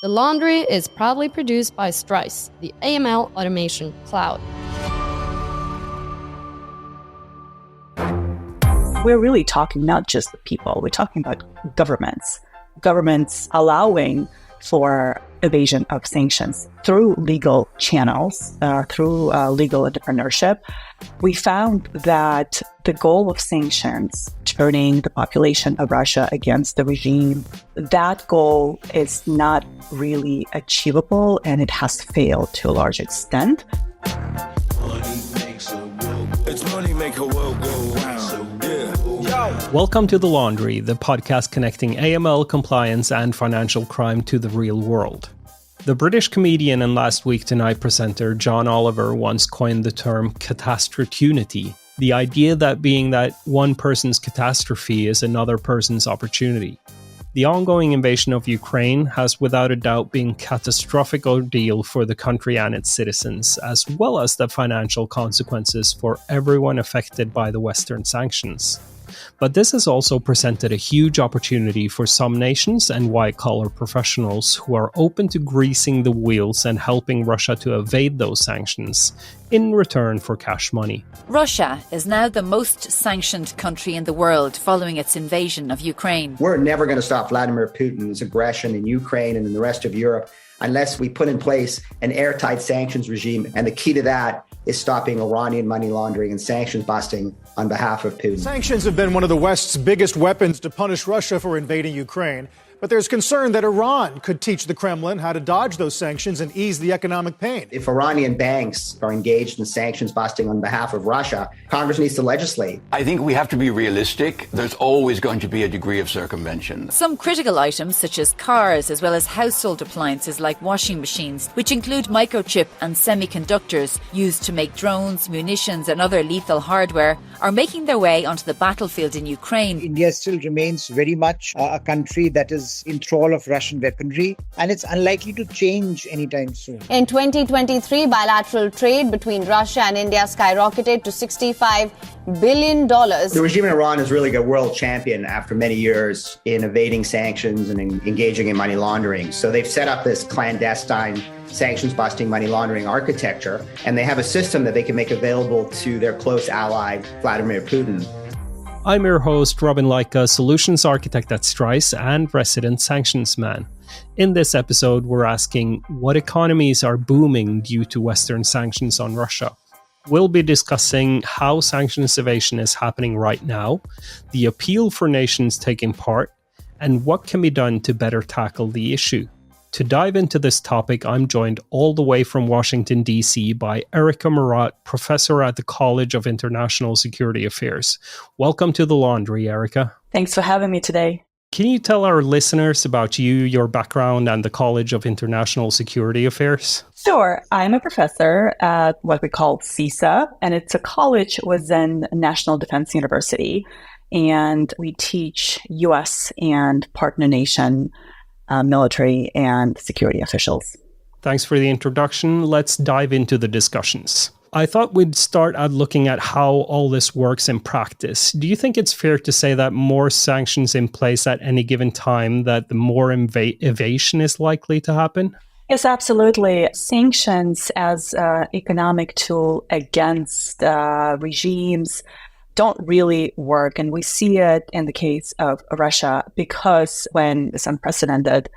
The Laundry is proudly produced by Strise, the AML automation cloud. We're really talking not just the people, we're talking about governments. Governments allowing for evasion of sanctions through legal channels, through legal entrepreneurship. We found that the goal of sanctions, turning the population of Russia against the regime, that goal is not really achievable and it has failed to a large extent. Welcome to The Laundry, the podcast connecting AML, compliance and financial crime to the real world. The British comedian and Last Week Tonight presenter John Oliver once coined the term catastrophic, the idea that one person's catastrophe is another person's opportunity. The ongoing invasion of Ukraine has without a doubt been a catastrophic ordeal for the country and its citizens, as well as the financial consequences for everyone affected by the Western sanctions. But this has also presented a huge opportunity for some nations and white-collar professionals who are open to greasing the wheels and helping Russia to evade those sanctions in return for cash money. Russia is now the most sanctioned country in the world following its invasion of Ukraine. We're never going to stop Vladimir Putin's aggression in Ukraine and in the rest of Europe unless we put in place an airtight sanctions regime. And the key to that is stopping Iranian money laundering and sanctions busting on behalf of Putin. Sanctions have been one of the West's biggest weapons to punish Russia for invading Ukraine. But there's concern that Iran could teach the Kremlin how to dodge those sanctions and ease the economic pain. If Iranian banks are engaged in sanctions busting on behalf of Russia, Congress needs to legislate. I think we have to be realistic. There's always going to be a degree of circumvention. Some critical items, such as cars, as well as household appliances like washing machines, which include microchip and semiconductors used to make drones, munitions and other lethal hardware, are making their way onto the battlefield in Ukraine. India still remains very much a country that is in thrall of Russian weaponry, and it's unlikely to change anytime soon. In 2023, bilateral trade between Russia and India skyrocketed to $65 billion. The regime in Iran is really a world champion after many years in evading sanctions and engaging in money laundering. So they've set up this clandestine sanctions-busting money laundering architecture, and they have a system that they can make available to their close ally, Vladimir Putin. I'm your host, Robin Lycka, solutions architect at Strise and resident sanctions man. In this episode, we're asking what economies are booming due to Western sanctions on Russia. We'll be discussing how sanctions evasion is happening right now, the appeal for nations taking part, and what can be done to better tackle the issue. To dive into this topic, I'm joined all the way from Washington, D.C. by Erica Marat, professor at the College of International Security Affairs. Welcome to The Laundry, Erica. Thanks for having me today. Can you tell our listeners about you, your background, and the College of International Security Affairs? Sure. I'm a professor at what we call CISA, and it's a college within National Defense University. And we teach U.S. and partner nation military and security officials. Thanks for the introduction. Let's dive into the discussions. I thought we'd start at looking at how all this works in practice. Do you think it's fair to say that more sanctions in place at any given time, that the more evasion is likely to happen? Yes, absolutely. Sanctions as an economic tool against regimes don't really work. And we see it in the case of Russia because when this unprecedented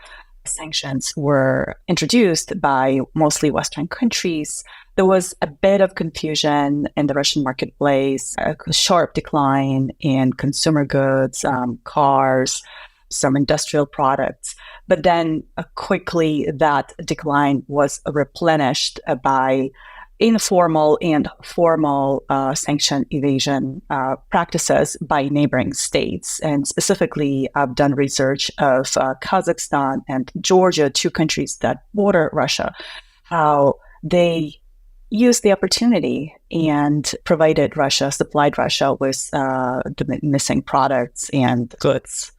sanctions were introduced by mostly Western countries, there was a bit of confusion in the Russian marketplace, a sharp decline in consumer goods, cars, some industrial products. But then quickly that decline was replenished by informal and formal sanction evasion practices by neighboring states. And specifically, I've done research of Kazakhstan and Georgia, two countries that border Russia, how they used the opportunity and supplied Russia with the missing products and goods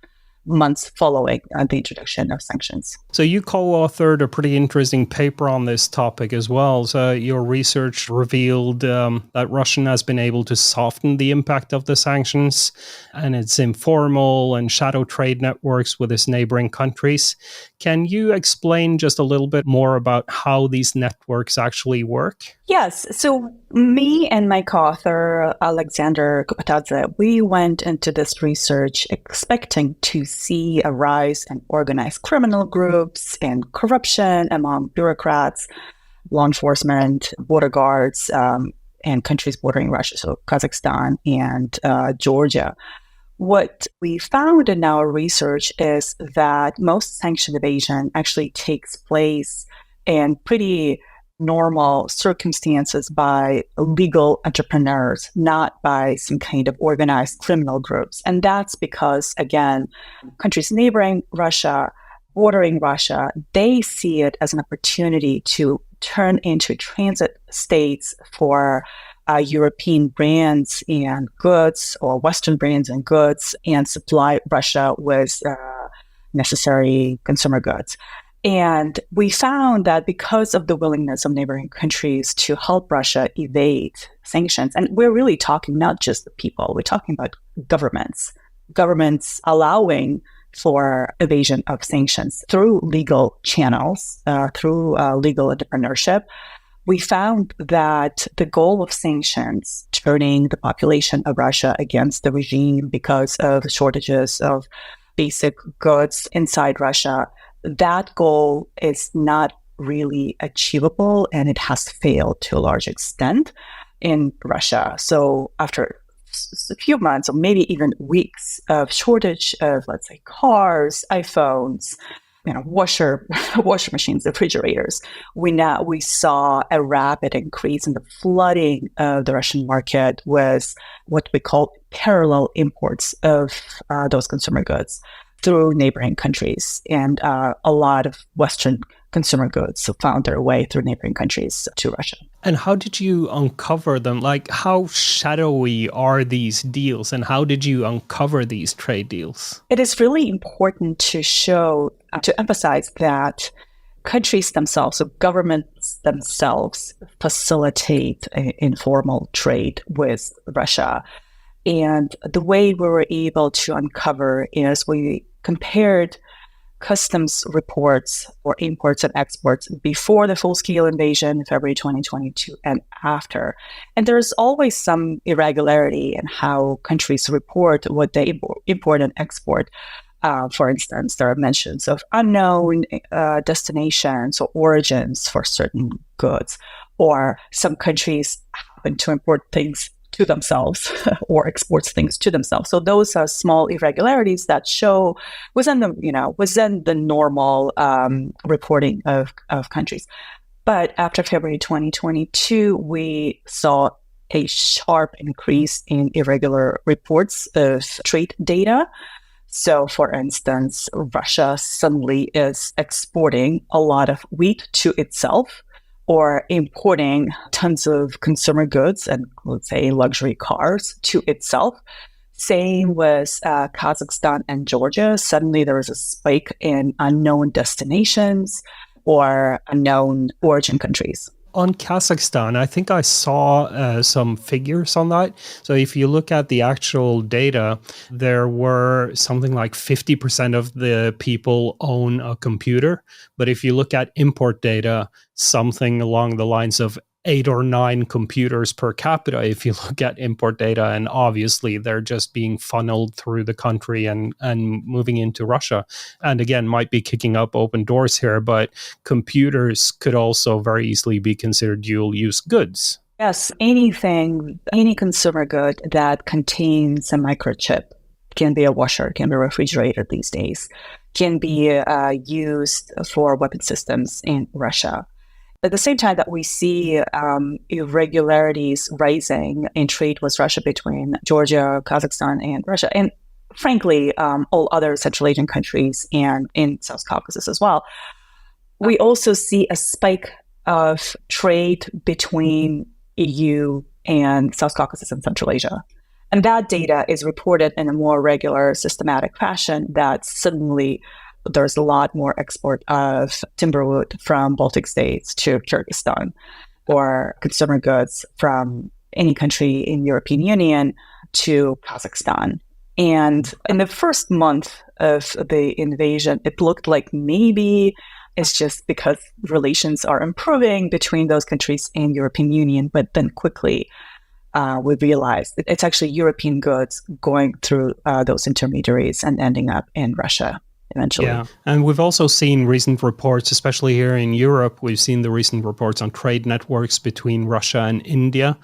months following the introduction of sanctions. So you co-authored a pretty interesting paper on this topic as well. So your research revealed that Russia has been able to soften the impact of the sanctions and its informal and shadow trade networks with its neighboring countries. Can you explain just a little bit more about how these networks actually work? Yes. So me and my co-author, Alexander Kupatadze, we went into this research expecting to see a rise in organized criminal groups and corruption among bureaucrats, law enforcement, border guards, and countries bordering Russia, so Kazakhstan and Georgia. What we found in our research is that most sanction evasion actually takes place in pretty normal circumstances by legal entrepreneurs, not by some kind of organized criminal groups. And that's because, again, countries neighboring Russia, bordering Russia, they see it as an opportunity to turn into transit states for European brands and goods, or Western brands and goods, and supply Russia with necessary consumer goods. And we found that because of the willingness of neighboring countries to help Russia evade sanctions, and we're really talking not just the people, we're talking about governments allowing for evasion of sanctions through legal channels, through legal entrepreneurship. We found that the goal of sanctions, turning the population of Russia against the regime because of shortages of basic goods inside Russia, that goal is not really achievable, and it has failed to a large extent in Russia. So after a few months or maybe even weeks of shortage of, let's say, cars, iPhones, washer machines, refrigerators, we saw a rapid increase in the flooding of the Russian market with what we call parallel imports of those consumer goods through neighboring countries. And a lot of Western consumer goods found their way through neighboring countries to Russia. And how did you uncover them? Like, how shadowy are these deals, and how did you uncover these trade deals? It is really important to emphasize that countries themselves, so governments themselves, facilitate informal trade with Russia. And the way we were able to uncover is we compared customs reports for imports and exports before the full-scale invasion in February 2022 and after. And there's always some irregularity in how countries report what they import and export. For instance, there are mentions of unknown destinations or origins for certain goods, or some countries happen to import things to themselves or exports things to themselves. So those are small irregularities that show within the normal reporting of countries. But after February 2022, we saw a sharp increase in irregular reports of trade data. So, for instance, Russia suddenly is exporting a lot of wheat to itself, or importing tons of consumer goods and, let's say, luxury cars to itself. Same with Kazakhstan and Georgia. Suddenly there was a spike in unknown destinations or unknown origin countries. On Kazakhstan, I think I saw some figures on that. So if you look at the actual data, there were something like 50% of the people own a computer. But if you look at import data, something along the lines of 8 or 9 computers per capita if you look at import data, and obviously they're just being funneled through the country and moving into Russia. And again, might be kicking up open doors here, but computers could also very easily be considered dual-use goods. Yes, any consumer good that contains a microchip, can be a washer, can be a refrigerator these days, can be used for weapon systems in Russia. At the same time that we see irregularities rising in trade with Russia between Georgia, Kazakhstan, and Russia, and frankly, all other Central Asian countries and in South Caucasus as well, we also see a spike of trade between EU and South Caucasus and Central Asia. And that data is reported in a more regular, systematic fashion that suddenly there's a lot more export of timberwood from Baltic states to Kyrgyzstan, or consumer goods from any country in European Union to Kazakhstan. And in the first month of the invasion, it looked like maybe it's just because relations are improving between those countries and European Union. But then quickly we realized that it's actually European goods going through those intermediaries and ending up in Russia eventually. Yeah, and we've also seen recent reports, especially here in Europe, we've seen the recent reports on trade networks between Russia and India.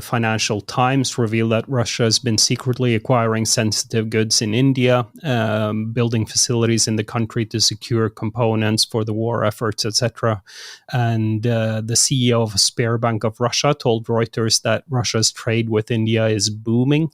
Financial Times revealed that Russia has been secretly acquiring sensitive goods in India, building facilities in the country to secure components for the war efforts, etc. And the CEO of Sberbank of Russia told Reuters that Russia's trade with India is booming.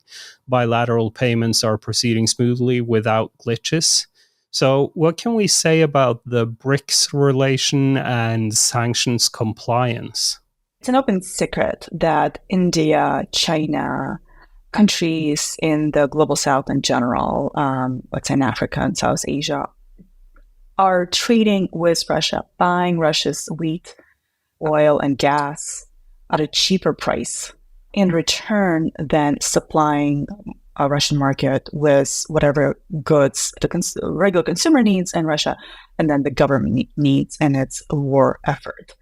Bilateral payments are proceeding smoothly without glitches. So what can we say about the BRICS relation and sanctions compliance? It's an open secret that India, China, countries in the global south in general, let's say in Africa and South Asia, are trading with Russia, buying Russia's wheat, oil, and gas at a cheaper price in return than supplying a Russian market with whatever goods the regular consumer needs in Russia, and then the government needs in its war effort.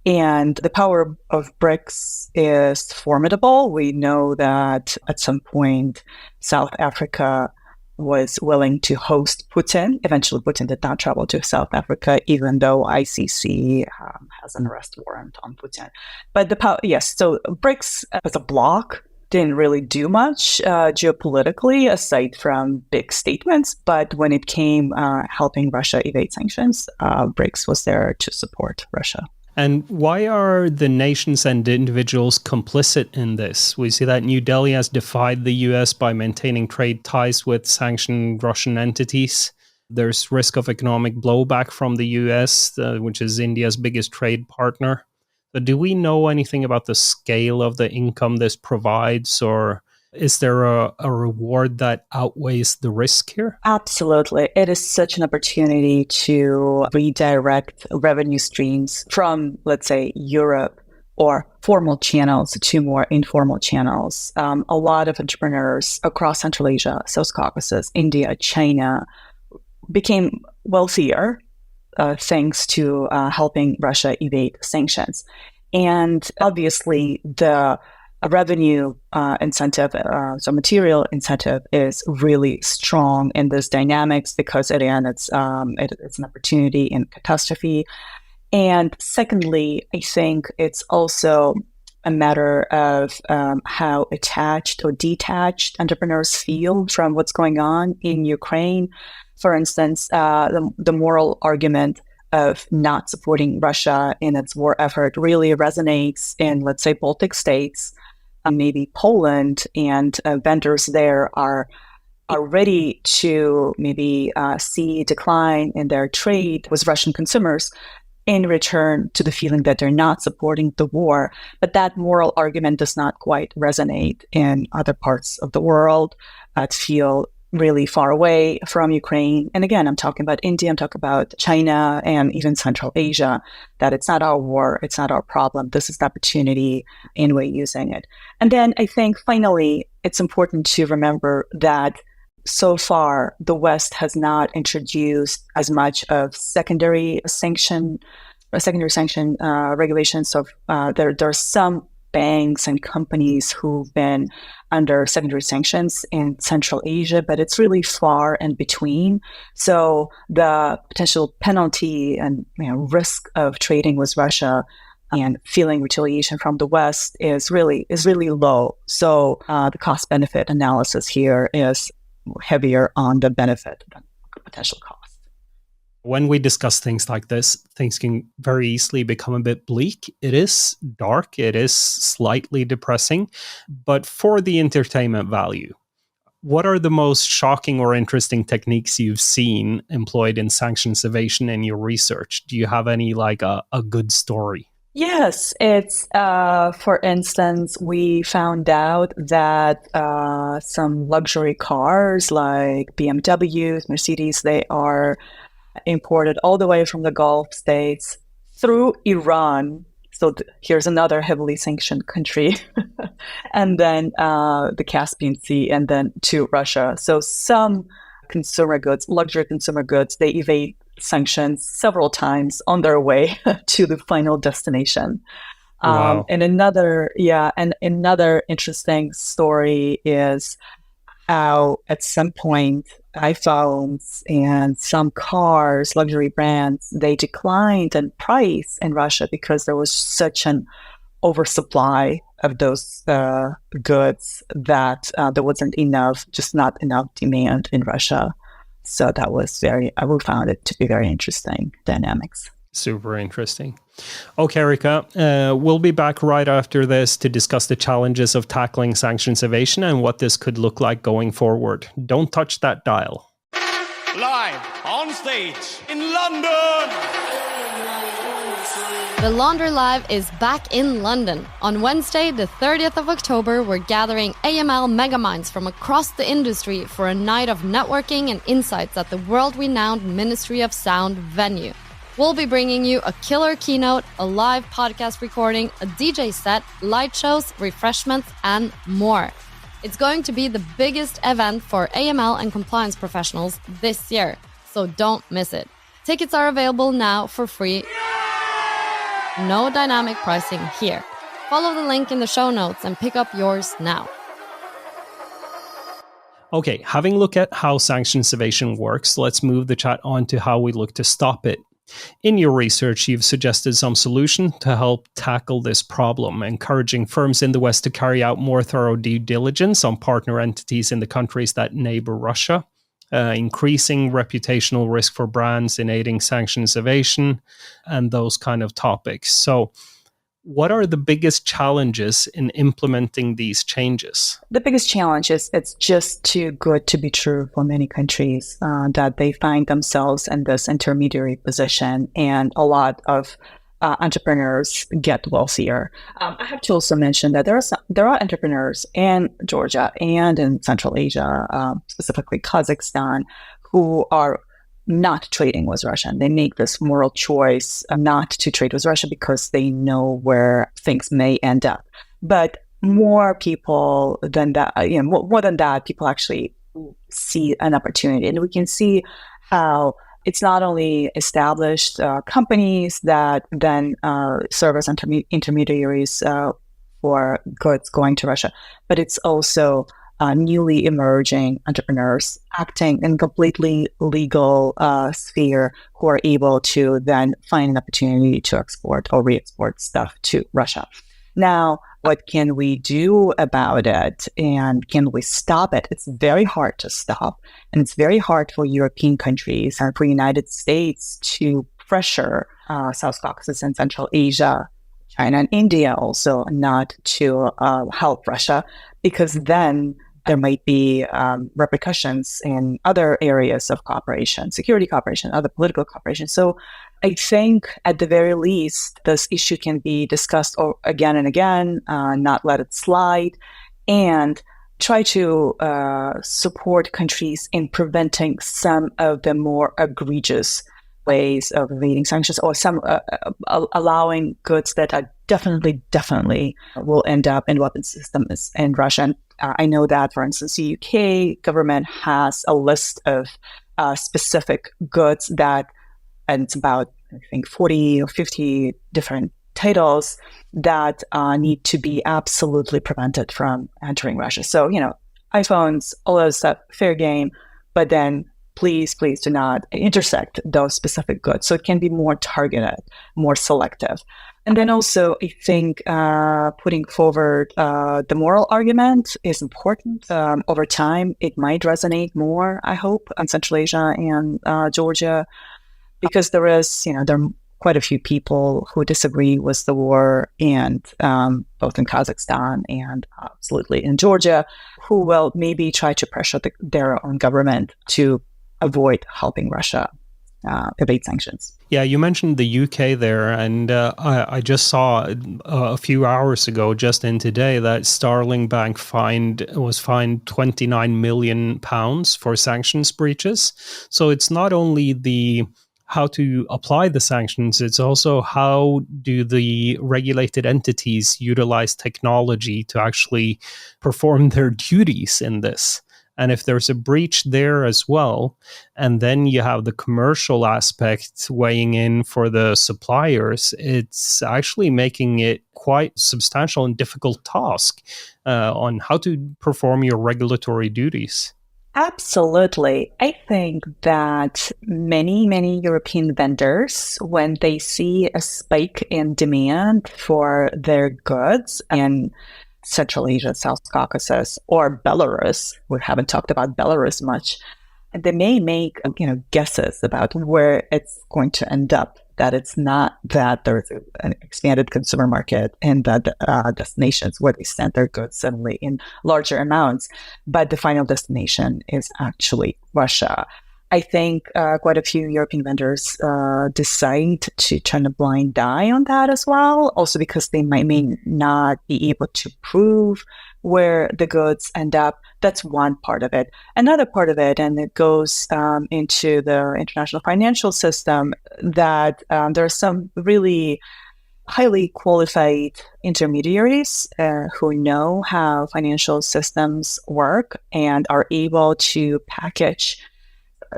And the power of BRICS is formidable. We know that at some point, South Africa was willing to host Putin. Eventually, Putin did not travel to South Africa, even though ICC has an arrest warrant on Putin. But so BRICS as a bloc didn't really do much geopolitically aside from big statements. But when it came helping Russia evade sanctions, BRICS was there to support Russia. And why are the nations and individuals complicit in this? We see that New Delhi has defied the US by maintaining trade ties with sanctioned Russian entities. There's risk of economic blowback from the US, which is India's biggest trade partner. So do we know anything about the scale of the income this provides, or is there a reward that outweighs the risk here? Absolutely. It is such an opportunity to redirect revenue streams from, let's say, Europe or formal channels to more informal channels. A lot of entrepreneurs across Central Asia, South Caucasus, India, China became wealthier thanks to helping Russia evade sanctions. And obviously, the revenue incentive, so material incentive, is really strong in this dynamics because, again, it's an opportunity in catastrophe. And secondly, I think it's also a matter of how attached or detached entrepreneurs feel from what's going on in Ukraine. For instance, the moral argument of not supporting Russia in its war effort really resonates in, let's say, Baltic states, maybe Poland, and vendors there are ready to maybe see a decline in their trade with Russian consumers in return to the feeling that they're not supporting the war. But that moral argument does not quite resonate in other parts of the world that feel really far away from Ukraine. And again, I'm talking about India, I'm talking about China, and even Central Asia, that it's not our war, it's not our problem. This is the opportunity, and we're using it. And then I think finally, it's important to remember that so far, the West has not introduced as much of secondary sanction regulations. So there are some banks and companies who've been under secondary sanctions in Central Asia, but it's really far in between. So the potential penalty and risk of trading with Russia and feeling retaliation from the West is really low. So the cost-benefit analysis here is heavier on the benefit than potential cost. When we discuss things like this, things can very easily become a bit bleak. It is dark, it is slightly depressing, but for the entertainment value, what are the most shocking or interesting techniques you've seen employed in sanctions evasion in your research? Do you have any, like a good story? Yes, it's, for instance, we found out that some luxury cars like BMWs, Mercedes, they are imported all the way from the Gulf states through Iran. So here's another heavily sanctioned country, and then the Caspian Sea, and then to Russia. So some consumer goods, luxury consumer goods, they evade sanctions several times on their way to the final destination. Wow. And another interesting story is how at some point iPhones and some cars, luxury brands, they declined in price in Russia because there was such an oversupply of those goods that there wasn't not enough demand in Russia. So that was we found it to be very interesting dynamics. Super interesting. Okay, Erica, we'll be back right after this to discuss the challenges of tackling sanctions evasion and what this could look like going forward. Don't touch that dial. Live on stage in London. The Launder Live is back in London. On Wednesday, the 30th of October, we're gathering AML megaminds from across the industry for a night of networking and insights at the world-renowned Ministry of Sound venue. We'll be bringing you a killer keynote, a live podcast recording, a DJ set, light shows, refreshments, and more. It's going to be the biggest event for AML and compliance professionals this year, so don't miss it. Tickets are available now for free. No dynamic pricing here. Follow the link in the show notes and pick up yours now. Okay, having a look at how sanctions evasion works, let's move the chat on to how we look to stop it. In your research, you've suggested some solution to help tackle this problem, encouraging firms in the West to carry out more thorough due diligence on partner entities in the countries that neighbor Russia, increasing reputational risk for brands in aiding sanctions evasion, and those kind of topics. So what are the biggest challenges in implementing these changes? The biggest challenge is it's just too good to be true for many countries, that they find themselves in this intermediary position, and a lot of entrepreneurs get wealthier. I have to also mention that there are entrepreneurs in Georgia and in Central Asia, specifically Kazakhstan, who are not trading with Russia. They make this moral choice not to trade with Russia because they know where things may end up. But more people than that, more than that, people actually see an opportunity. And we can see how it's not only established companies that then serve as intermediaries for goods going to Russia, but it's also newly emerging entrepreneurs acting in completely legal sphere who are able to then find an opportunity to export or re-export stuff to Russia. Now, what can we do about it, and can we stop it? It's very hard to stop, and it's very hard for European countries and for United States to pressure South Caucasus and Central Asia, China and India also not to help Russia, because then there might be repercussions in other areas of cooperation, security cooperation, other political cooperation. So I think at the very least, this issue can be discussed again and again, not let it slide, and try to support countries in preventing some of the more egregious ways of evading sanctions, or some allowing goods that are definitely will end up in weapons systems in Russia. And I know that, for instance, the UK government has a list of specific goods that, and it's about, I think, 40 or 50 different titles that need to be absolutely prevented from entering Russia. So, iPhones, all those stuff, fair game, but then please do not intersect those specific goods. So it can be more targeted, more selective. And then also, I think putting forward the moral argument is important. Over time, it might resonate more, I hope, in Central Asia and Georgia, because there are quite a few people who disagree with the war, and both in Kazakhstan and absolutely in Georgia, who will maybe try to pressure their own government to avoid helping Russia evade sanctions. Yeah, you mentioned the UK there, and I just saw a few hours ago, just in today, that Starling Bank was fined £29 million for sanctions breaches. So it's not only how to apply the sanctions, it's also how do the regulated entities utilize technology to actually perform their duties in this. And if there's a breach there as well, and then you have the commercial aspect weighing in for the suppliers, it's actually making it quite substantial and difficult task on how to perform your regulatory duties. Absolutely. I think that many European vendors, when they see a spike in demand for their goods in Central Asia, South Caucasus, or Belarus, we haven't talked about Belarus much, they may make guesses about where it's going to end up. That it's not that there's an expanded consumer market in the destinations where they send their goods suddenly in larger amounts, but the final destination is actually Russia. I think quite a few European vendors decide to turn a blind eye on that as well, also because they may not be able to prove where the goods end up. That's one part of it. Another part of it, and it goes into the international financial system, that there are some really highly qualified intermediaries who know how financial systems work and are able to package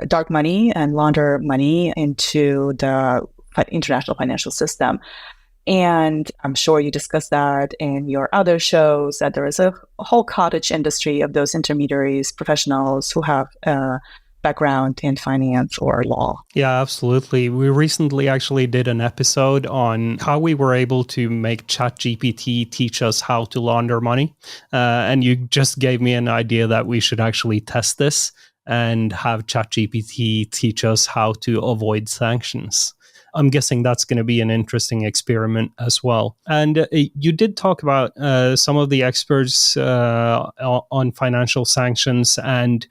dark money and launder money into the international financial system. And I'm sure you discussed that in your other shows, that there is a whole cottage industry of those intermediaries, professionals who have a background in finance or law. Yeah, absolutely. We recently actually did an episode on how we were able to make ChatGPT teach us how to launder money. And you just gave me an idea that we should actually test this and have ChatGPT teach us how to avoid sanctions. I'm guessing that's going to be an interesting experiment as well. And you did talk about some of the experts on financial sanctions, and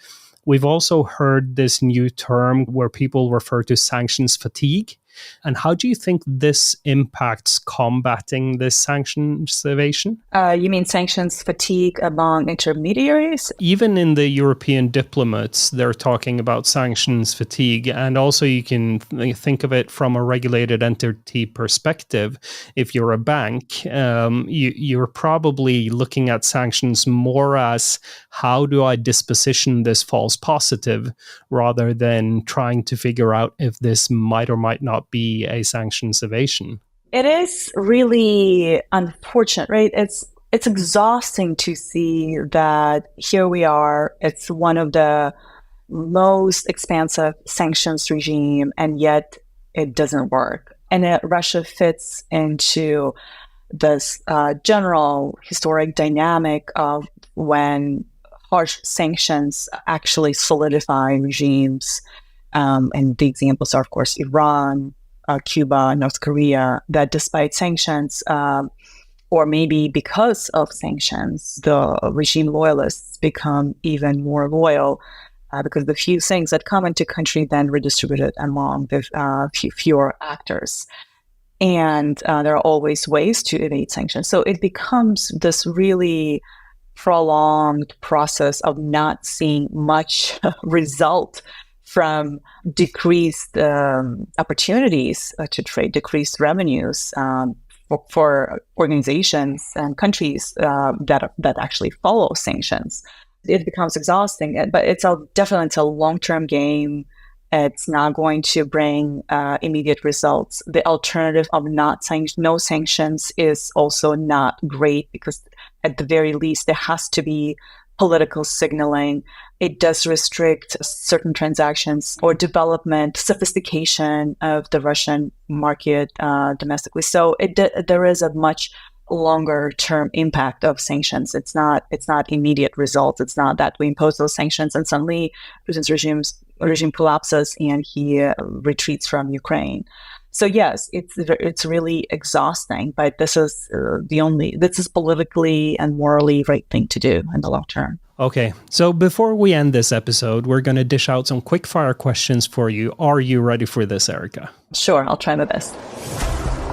we've also heard this new term where people refer to sanctions fatigue. And how do you think this impacts combating this sanctions evasion? You mean sanctions fatigue among intermediaries? Even in the European diplomats, they're talking about sanctions fatigue. And also you can think of it from a regulated entity perspective. If you're a bank, you're probably looking at sanctions more as how do I disposition this false positive rather than trying to figure out if this might or might not be a sanctions evasion. It is really unfortunate, right? It's exhausting to see that here we are. It's one of the most expansive sanctions regime, and yet it doesn't work. And Russia fits into this general historic dynamic of when harsh sanctions actually solidify regimes. And the examples are, of course, Iran, Cuba, North Korea, that despite sanctions, or maybe because of sanctions, the regime loyalists become even more loyal because the few things that come into country then redistributed among the fewer actors. And there are always ways to evade sanctions. So it becomes this really prolonged process of not seeing much result from decreased opportunities to trade, decreased revenues for organizations and countries that actually follow sanctions. It becomes exhausting, but it's definitely a long-term game. It's not going to bring immediate results. The alternative of no sanctions is also not great, because at the very least there has to be political signaling. It does restrict certain transactions or development, sophistication of the Russian market domestically. So there is a much longer term impact of sanctions. It's not immediate results. It's not that we impose those sanctions and suddenly Putin's regime collapses and he retreats from Ukraine. So yes, it's really exhausting, but this is this is politically and morally right thing to do in the long term. Okay, so before we end this episode, we're going to dish out some quick fire questions for you. Are you ready for this, Erica? Sure, I'll try my best.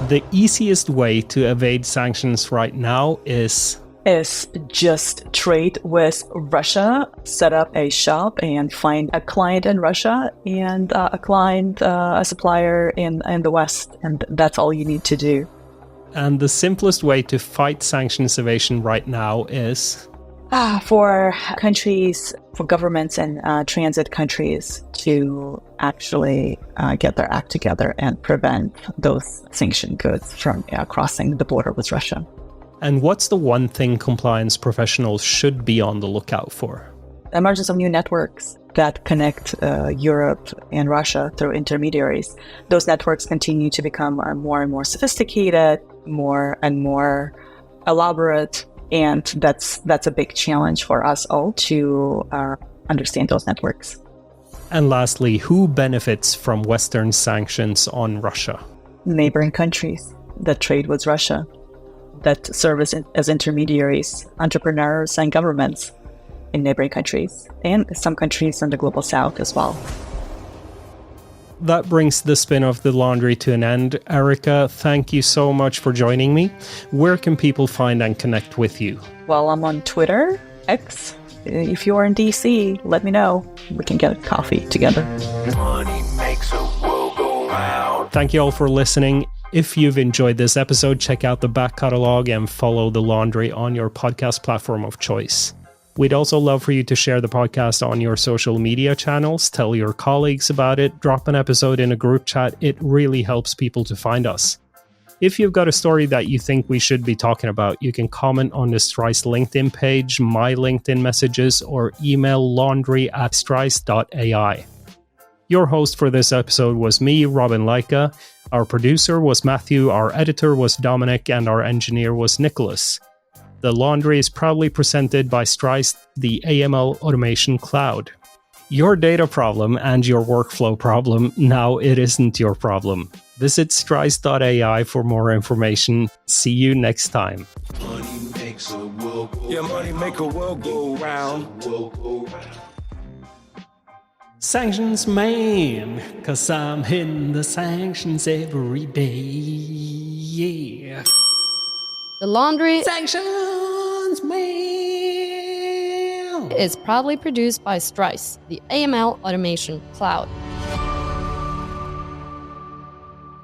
The easiest way to evade sanctions right now is just trade with Russia, set up a shop and find a client in Russia and a supplier in the West. And that's all you need to do. And the simplest way to fight sanctions evasion right now is? For countries, for governments and transit countries to actually get their act together and prevent those sanctioned goods from crossing the border with Russia. And what's the one thing compliance professionals should be on the lookout for? Emergence of new networks that connect Europe and Russia through intermediaries. Those networks continue to become more and more sophisticated, more and more elaborate, and that's a big challenge for us all to understand those networks. And lastly, who benefits from Western sanctions on Russia? Neighboring countries that trade with Russia, that serve as intermediaries, entrepreneurs and governments in neighboring countries, and some countries in the global south as well. That brings the spin of the laundry to an end. Erica, thank you so much for joining me. Where can people find and connect with you? Well, I'm on Twitter, X. If you're in DC, let me know. We can get a coffee together. Money makes a world go round. Thank you all for listening. If you've enjoyed this episode, check out the back catalog and follow The Laundry on your podcast platform of choice. We'd also love for you to share the podcast on your social media channels, tell your colleagues about it, drop an episode in a group chat. It really helps people to find us. If you've got a story that you think we should be talking about, you can comment on the Strise LinkedIn page, my LinkedIn messages, or email laundry@strise.ai. Your host for this episode was me, Robin Lycka. Our producer was Matthew, our editor was Dominic, and our engineer was Nicholas. The Laundry is proudly presented by Strise, the AML automation cloud. Your data problem and your workflow problem, now it isn't your problem. Visit strise.ai for more information. See you next time. Money makes a world go round. Yeah, money make a world go round. Sanctions man, 'cause I'm hitting the sanctions every day. Yeah. The Laundry Sanctions man is proudly produced by Strise, the AML automation cloud.